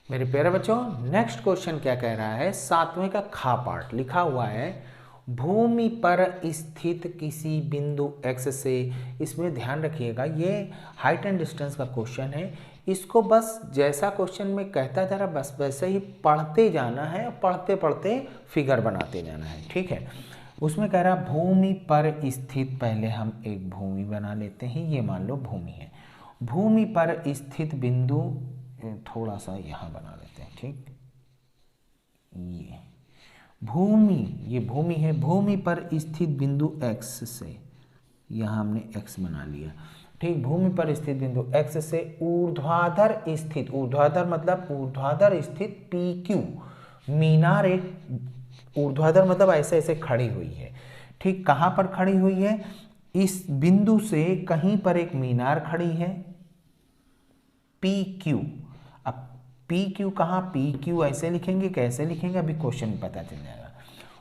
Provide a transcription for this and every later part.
मेरे प्यारे बच्चों, नेक्स्ट क्वेश्चन क्या कह रहा है, 7वें का खा पार्ट लिखा हुआ है, भूमि पर स्थित किसी बिंदु x से, इसमें ध्यान रखिएगा ये हाइट एंड डिस्टेंस का क्वेश्चन है। इसको बस जैसा क्वेश्चन में कहता जा रहा बस वैसे ही पढ़ते जाना है, पढ़ते पढ़ते फिगर बनाते जाना है, ठीक है। उसमें कह रहा भूमि पर स्थित, पहले हम एक भूमि बना लेते हैं, ये मान लो भूमि है। भूमि पर स्थित बिंदु, थोड़ा सा यहाँ बना लेते हैं, ठीक। ये भूमि, ये भूमि है, भूमि पर स्थित बिंदु x से, यहाँ हमने x बना लिया, ठीक। भूमि पर स्थित बिंदु x से ऊर्ध्वाधर स्थित, ऊर्ध्वाधर मतलब ऊर्ध्वाधर स्थित PQ मीनार, एक ऊर्ध्वाधर मतलब ऐसे ऐसे खड़ी हुई है, ठीक। कहाँ पर खड़ी हुई है, इस बिंदु से कहीं पर एक मीनार खड़ी है PQ। अब PQ कहाँ, PQ ऐसे लिखेंगे, कैसे लिखेंगे अभी क्वेश्चन में पता चल जाएगा।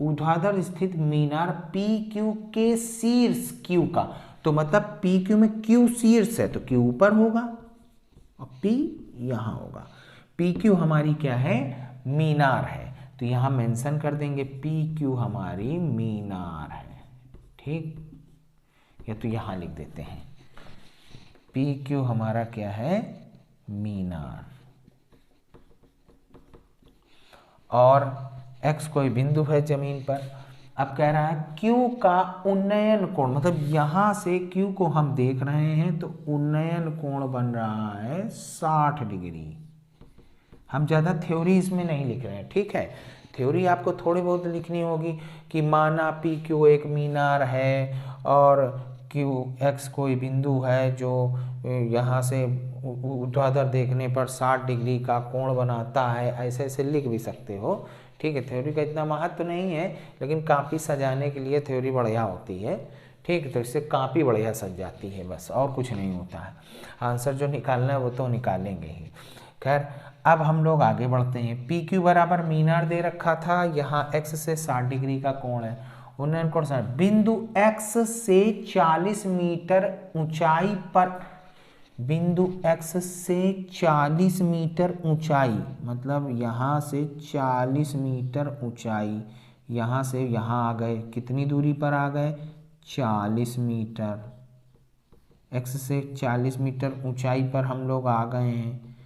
ऊर्ध्वाधर स्थित मीनार PQ के शीर्ष Q का, तो मतलब PQ में Q शीर्ष है तो Q ऊपर होगा और P यहाँ होगा। PQ हमारी क्या है, मीनार है, तो यहाँ मेंशन कर देंगे PQ हमारी मीनार है, ठीक। या तो यहाँ लिख देते हैं PQ हमारा क्या है, मीनार। और x कोई बिंदु है जमीन पर। अब कह रहा है Q का उन्नयन कोण, मतलब यहाँ से Q को हम देख रहे हैं तो उन्नयन कोण बन रहा है 60 डिग्री। हम ज़्यादा थ्योरी इसमें नहीं लिख रहे हैं, ठीक है। थ्योरी आपको थोड़ी बहुत लिखनी होगी कि माना PQ एक मीनार है और QX कोई बिंदु है जो यहाँ से ऊर्ध्वाधर देखने पर 60 डिग्री का कोण बनाता है, ऐसे ऐसे लिख भी सकते हो, ठीक है। थ्योरी का इतना महत्व नहीं है, लेकिन कापी सजाने के लिए थ्योरी बढ़िया होती है, ठीक। तो इससे कापी बढ़िया सज जाती है, बस और कुछ नहीं होता है। आंसर जो निकालना है वो तो निकालेंगे ही। खैर अब हम लोग आगे बढ़ते हैं। PQ बराबर मीनार दे रखा था, यहाँ x से 60 डिग्री का कोण है, उन्नयन कोण 60। बिंदु x से 40 मीटर ऊंचाई पर, बिंदु x से 40 मीटर ऊंचाई, मतलब यहाँ से 40 मीटर ऊंचाई, यहाँ से यहाँ आ गए, कितनी दूरी पर आ गए, 40 मीटर। x से 40 मीटर ऊंचाई पर हम लोग आ गए हैं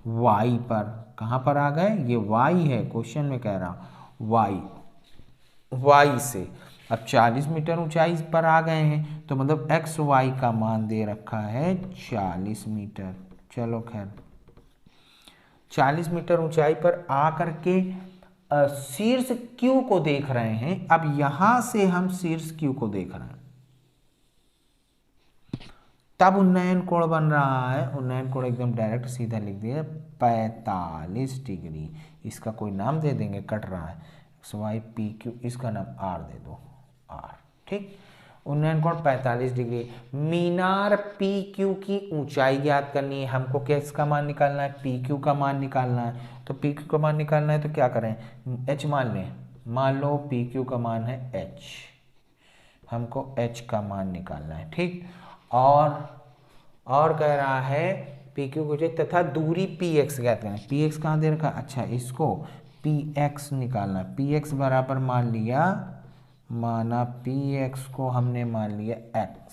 y पर। कहाँ पर आ गए, ये y है, क्वेश्चन में कह रहा y से अब 40 मीटर ऊंचाई पर आ गए हैं, तो मतलब एक्स वाई का मान दे रखा है 40 मीटर। चलो खैर 40 मीटर ऊंचाई पर आ करके शीर्ष Q को देख रहे हैं। अब यहां से हम शीर्ष Q को देख रहे हैं, तब उन्नयन कोण बन रहा है, उन्नयन कोण एकदम डायरेक्ट सीधा लिख दिया 45 डिग्री। इसका कोई नाम दे देंगे, कट रहा है XYPQ, इसका नाम R दे दो, R, ठीक। उन्नयन कोण 45 डिग्री। मीनार PQ की ऊंचाई ज्ञात करनी है हमको, किस का मान निकालना है, PQ का मान निकालना है। तो PQ का मान निकालना है तो क्या करें, H मान लें, मान लो PQ का मान है H, हमको H का मान निकालना है, ठीक। और कह रहा है PQ को तथा दूरी PX ज्ञात करना है। PX कहाँ दे रखा, अच्छा इसको PX निकालना है। PX बराबर मान लिया, माना PX को हमने मान लिया X,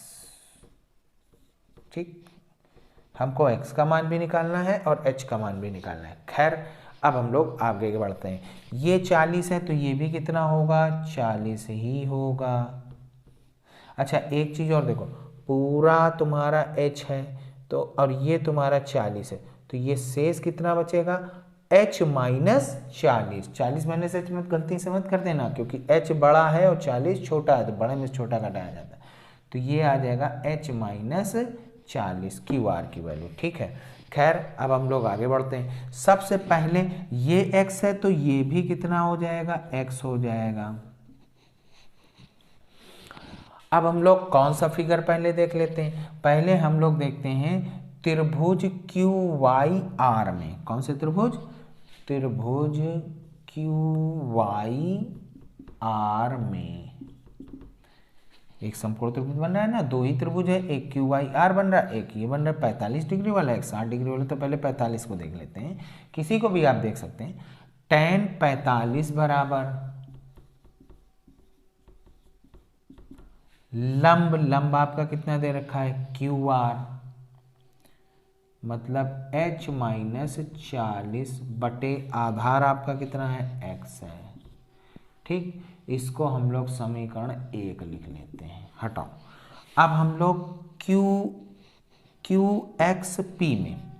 ठीक। हमको X का मान भी निकालना है और H का मान भी निकालना है। खैर अब हम लोग आगे बढ़ते हैं। ये 40 है तो ये भी कितना होगा, 40 ही होगा। अच्छा एक चीज़ और देखो, पूरा तुम्हारा H है तो, और ये तुम्हारा 40 है, तो ये शेष कितना बचेगा, H माइनस 40। 40 माइनस H मत गलती से मत कर देना, क्योंकि H बड़ा है और 40 छोटा है, तो बड़े में छोटा घटाया जाता है, तो ये आ जाएगा H माइनस 40 QR की वैल्यू, ठीक है। खैर अब हम लोग आगे बढ़ते हैं। सबसे पहले ये X है तो ये भी कितना हो जाएगा, X हो जाएगा। अब हम लोग कौन सा फिगर पहले देख लेते हैं, पहले हम लोग देखते हैं त्रिभुज QYR में। कौन से त्रिभुज, त्रिभुज QYR में। एक समकोण त्रिभुज बन रहा है ना, दो ही त्रिभुज है, एक क्यू वाई आर बन रहा है, एक ये बन रहा है 45 डिग्री वाला, एक 60 डिग्री वाला। तो पहले 45 को देख लेते हैं, किसी को भी आप देख सकते हैं। tan 45 बराबर लंब आपका कितना दे रखा है क्यू आर, मतलब h माइनस 40 बटे आधार आपका कितना है x है। ठीक, इसको हम लोग समीकरण 1 लिख लेते हैं। हटाओ। अब हम लोग क्यू एक्स पी में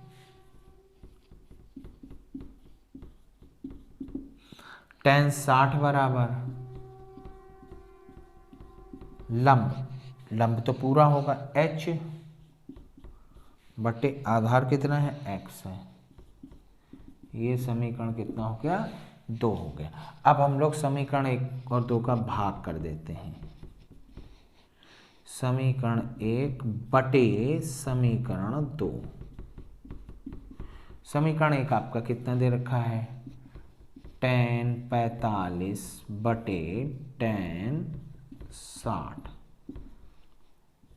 tan 60 बराबर लंब तो पूरा होगा h बटे आधार कितना है x है। ये समीकरण कितना हो गया 2 हो गया। अब हम लोग समीकरण 1 और 2 का भाग कर देते हैं। समीकरण 1 बटे समीकरण 2। समीकरण 1 आपका कितना दे रखा है tan 45 बटे tan 60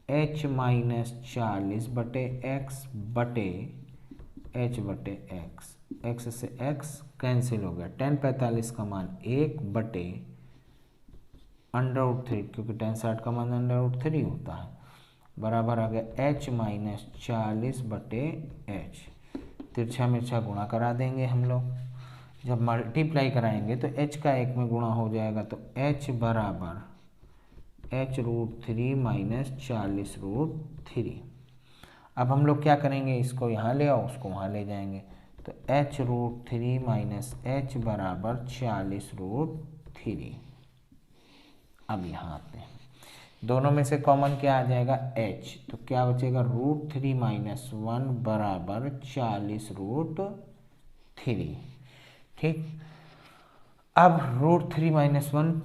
h माइनस 40 बटे x बटे h बटे x, x से x कैंसिल हो गया। tan 45 का मान 1 बटे √3, क्योंकि tan 60 का मान √3 होता है, बराबर आ गया h माइनस 40 बटे h। तिरछा मिर्छा गुणा करा देंगे हम लोग, जब मल्टीप्लाई कराएंगे तो h का 1 में गुणा हो जाएगा, तो h बराबर h√3 माइनस 40√3। अब हम लोग क्या करेंगे, इसको यहाँ ले आओ, उसको वहाँ ले जाएंगे, तो h√3 माइनस h बराबर 40√3। अब यहाँ आते हैं, दोनों में से कॉमन क्या आ जाएगा h, तो क्या बचेगा √3 माइनस 1 बराबर 40√3। ठीक, अब √3 माइनस 1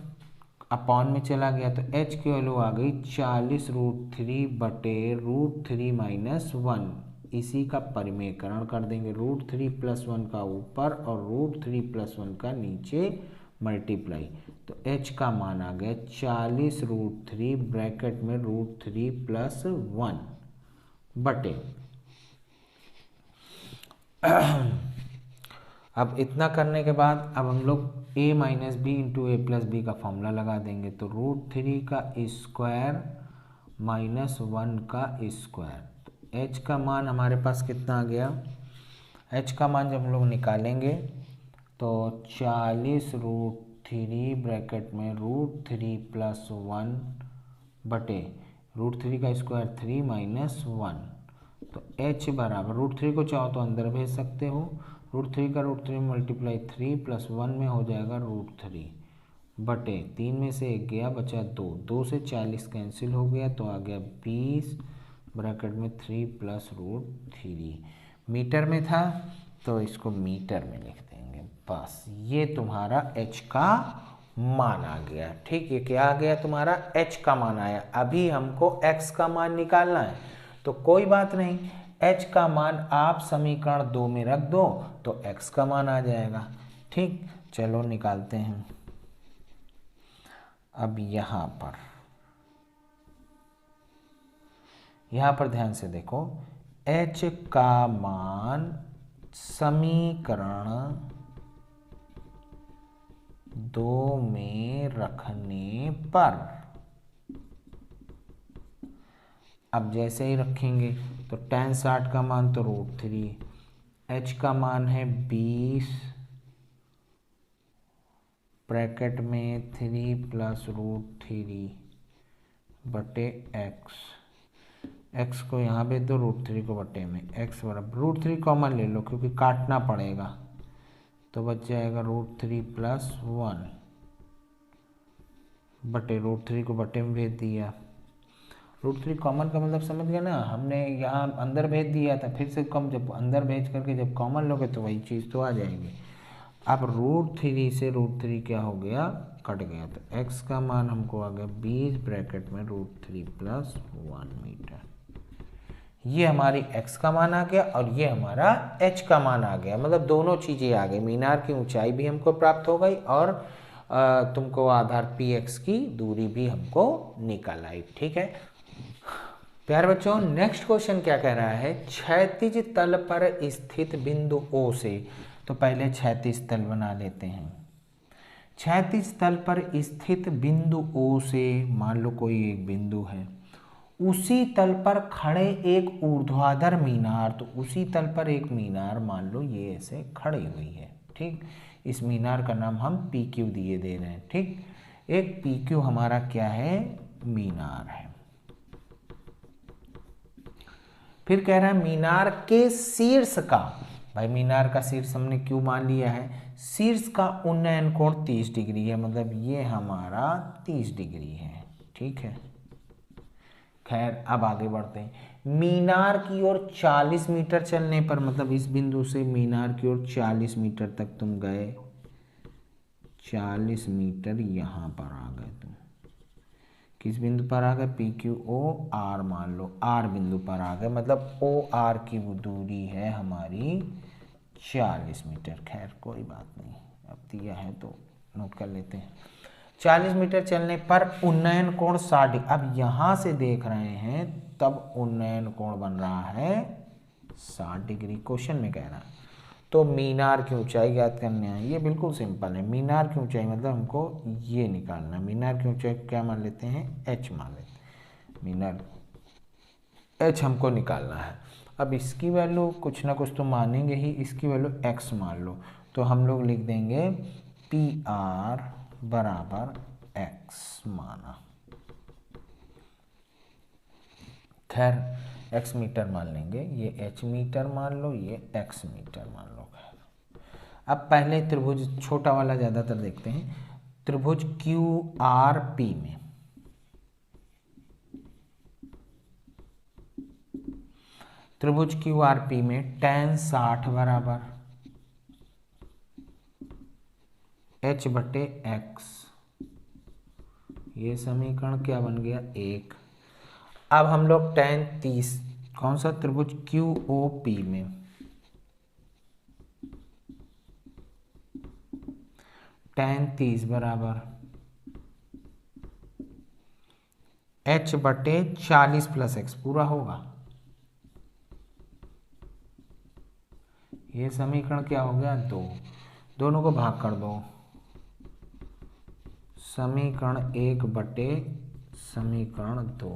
अपॉन में चला गया, तो h की वैल्यू आ गई 40√3 बटे √3 माइनस 1। इसी का परिमेयकरण कर देंगे, √3 प्लस 1 का ऊपर और √3 प्लस 1 का नीचे मल्टीप्लाई, तो h का मान आ गया 40√3 ब्रैकेट में √3 प्लस 1 बटे अब इतना करने के बाद अब हम लोग a minus B into A plus B का फॉर्मूला लगा देंगे, तो √3 का स्क्वायर माइनस 1 का स्क्वायर, तो h का मान हमारे पास कितना आ गया, h का मान जब हम लोग निकालेंगे तो 40√3 ब्रैकेट में √3 प्लस 1 बटे √3 का स्क्वायर 3 माइनस 1, तो h बराबर √3 को चाहो तो अंदर भेज सकते हो, √3 का √3 मल्टीप्लाई 3 प्लस 1 में हो जाएगा √3 बटे 3 में से 1 गया बचा 2, 2 से 40 कैंसिल हो गया, तो आ गया 20 ब्रैकेट में 3 प्लस √3। मीटर में था तो इसको मीटर में लिख देंगे, बस ये तुम्हारा h का मान आ गया। ठीक, ये क्या आ गया तुम्हारा h का मान आया। अभी हमको x का मान निकालना है, तो कोई बात नहीं, h का मान आप समीकरण 2 में रख दो तो x का मान आ जाएगा। ठीक, चलो निकालते हैं। अब यहाँ पर ध्यान से देखो, h का मान समीकरण 2 में रखने पर, अब जैसे ही रखेंगे तो tan 60 का मान तो √3, h का मान है 20 ब्रैकेट में 3 प्लस √3 बटे x को यहाँ भेज दो, √3 को बटे में, x बराबर √3 कॉमन ले लो क्योंकि काटना पड़ेगा, तो बच जाएगा √3 प्लस 1 बटे √3 को बटे में भेज दिया। √3 कॉमन का मतलब समझ गया ना, हमने यहाँ अंदर भेज दिया था, फिर से कम जब अंदर भेज करके जब कॉमन लोगे तो वही चीज़ तो आ जाएगी। अब √3 से √3 क्या हो गया, कट गया, तो x का मान हमको आ गया 20 ब्रैकेट में √3 प्लस 1 मीटर। ये हमारी x का मान आ गया और ये हमारा h का मान आ गया, मतलब दोनों चीज़ें आ गई। मीनार की ऊंचाई भी हमको प्राप्त हो गई और तुमको आधार px की दूरी भी हमको निकल आई। ठीक है प्यारे बच्चों, नेक्स्ट क्वेश्चन क्या कह रहा है, क्षैतिज तल पर स्थित बिंदु O से, तो पहले क्षैतिज तल बना लेते हैं। क्षैतिज तल पर स्थित बिंदु O से मान लो कोई एक बिंदु है, उसी तल पर खड़े एक ऊर्ध्वाधर मीनार, तो उसी तल पर एक मीनार मान लो ये ऐसे खड़ी हुई है। ठीक, इस मीनार का नाम हम PQ दिए दे रहे हैं। ठीक, एक PQ हमारा क्या है, मीनार है। फिर कह रहा है मीनार के शीर्ष का, भाई मीनार का शीर्ष हमने क्यों मान लिया है, शीर्ष का उन्नयन कोण 30 डिग्री है, मतलब ये हमारा 30 डिग्री है। ठीक है, खैर अब आगे बढ़ते हैं। मीनार की ओर 40 मीटर चलने पर, मतलब इस बिंदु से मीनार की ओर 40 मीटर तक तुम गए, 40 मीटर यहाँ पर आ गए तुम, किस बिंदु पर आ गए, PQOR मान लो, R बिंदु पर आ गए, मतलब OR की वो दूरी है हमारी 40 मीटर। खैर कोई बात नहीं, अब दिया है तो नोट कर लेते हैं। 40 मीटर चलने पर उन्नयन कोण 60, अब यहाँ से देख रहे हैं तब उन्नयन कोण बन रहा है 60 डिग्री, क्वेश्चन में कह रहा है। तो मीनार की ऊंचाई ज्ञात करनी है, ये बिल्कुल सिंपल है। मीनार की ऊंचाई मतलब हमको ये निकालना है, मीनार की ऊंचाई क्या मान लेते हैं, H मान लेते हैं, मीनार H हमको निकालना है। अब इसकी वैल्यू कुछ ना कुछ तो मानेंगे ही, इसकी वैल्यू x मान लो, तो हम लोग लिख देंगे PR बराबर x माना। खैर x मीटर मान लेंगे, ये h मीटर मान लो, ये x मीटर मान लो। अब पहले त्रिभुज छोटा वाला ज़्यादातर देखते हैं, त्रिभुज QRP में, त्रिभुज QRP में tan 60 बराबर H बटे x, ये समीकरण क्या बन गया, 1। अब हम लोग tan 30, कौन सा त्रिभुज QOP में, tan 30 बराबर H बटे 40 प्लस x पूरा होगा, ये समीकरण क्या हो गया, 2, दोनों को भाग कर दो, समीकरण 1 बटे समीकरण 2।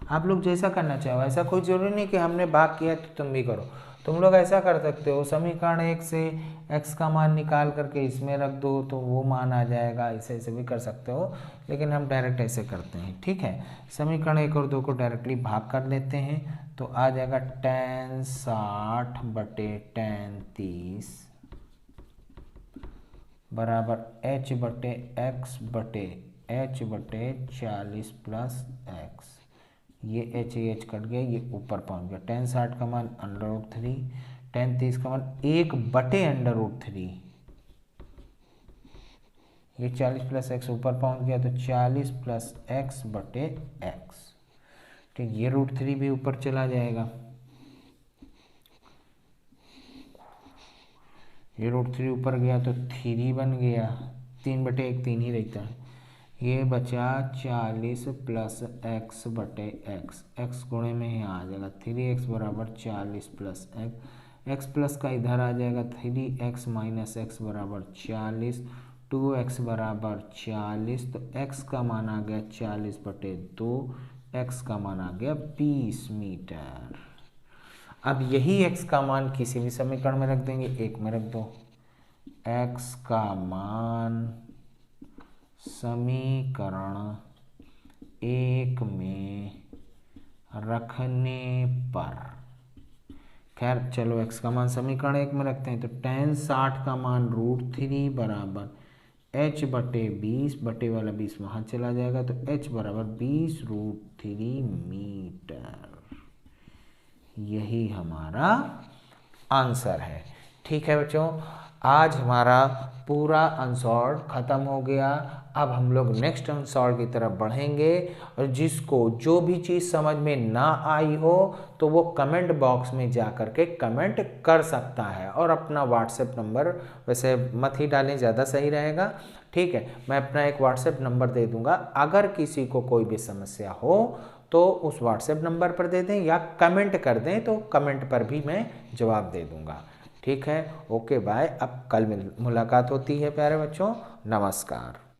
आप लोग जैसा करना चाहो, ऐसा कोई जरूरी नहीं कि हमने भाग किया तो तुम भी करो, तुम लोग ऐसा कर सकते हो, समीकरण 1 से x का मान निकाल करके इसमें रख दो तो वो मान आ जाएगा, ऐसे ऐसे भी कर सकते हो, लेकिन हम डायरेक्ट ऐसे करते हैं। ठीक है, समीकरण 1 और 2 को डायरेक्टली भाग कर लेते हैं, तो आ जाएगा tan 60 बटे tan 30 बराबर h बटे x बटे h बटे 40 प्लस x, ये h कट गया, ये ऊपर पहुंच गया, tan 60 का मान √3, tan 30 का मान 1 बटे √3, ये 40 प्लस x ऊपर पहुंच गया, तो 40 प्लस x बटे x। ठीक, ये √3 भी ऊपर चला जाएगा, ये √3 ऊपर गया तो 3 बन गया, 3 बटे 1 3 ही रहता है, ये बचा 40 प्लस x बटे x, x गुणे में यहाँ आ जाएगा 3x बराबर 40 प्लस x प्लस का इधर आ जाएगा 3x माइनस x बराबर 40, 2x बराबर 40, तो x का मान आ गया 40 बटे 2, x का मान आ गया 20 मीटर। अब यही x का मान किसी भी समीकरण में रख देंगे, 1 में रख दो, x का मान समीकरण 1 में रखने पर, खैर चलो x का मान समीकरण 1 में रखते हैं, तो tan 60 का मान √3 बराबर h बटे 20, बटे वाला 20 वहाँ चला जाएगा, तो h बराबर 20 √3 मीटर, यही हमारा आंसर है। ठीक है बच्चों, आज हमारा पूरा अनसॉल्व ख़त्म हो गया। अब हम लोग नेक्स्ट अनसॉल्व की तरफ बढ़ेंगे, और जिसको जो भी चीज़ समझ में ना आई हो तो वो कमेंट बॉक्स में जा कर के कमेंट कर सकता है, और अपना व्हाट्सएप नंबर वैसे मत ही डालें, ज़्यादा सही रहेगा, ठीक है। मैं अपना एक व्हाट्सएप नंबर दे दूँगा, अगर किसी को कोई भी समस्या हो तो उस व्हाट्सएप नंबर पर दे दें या कमेंट कर दें, तो कमेंट पर भी मैं जवाब दे दूँगा, ठीक है। Okay bye. अब कल मुलाकात होती है प्यारे बच्चों, नमस्कार।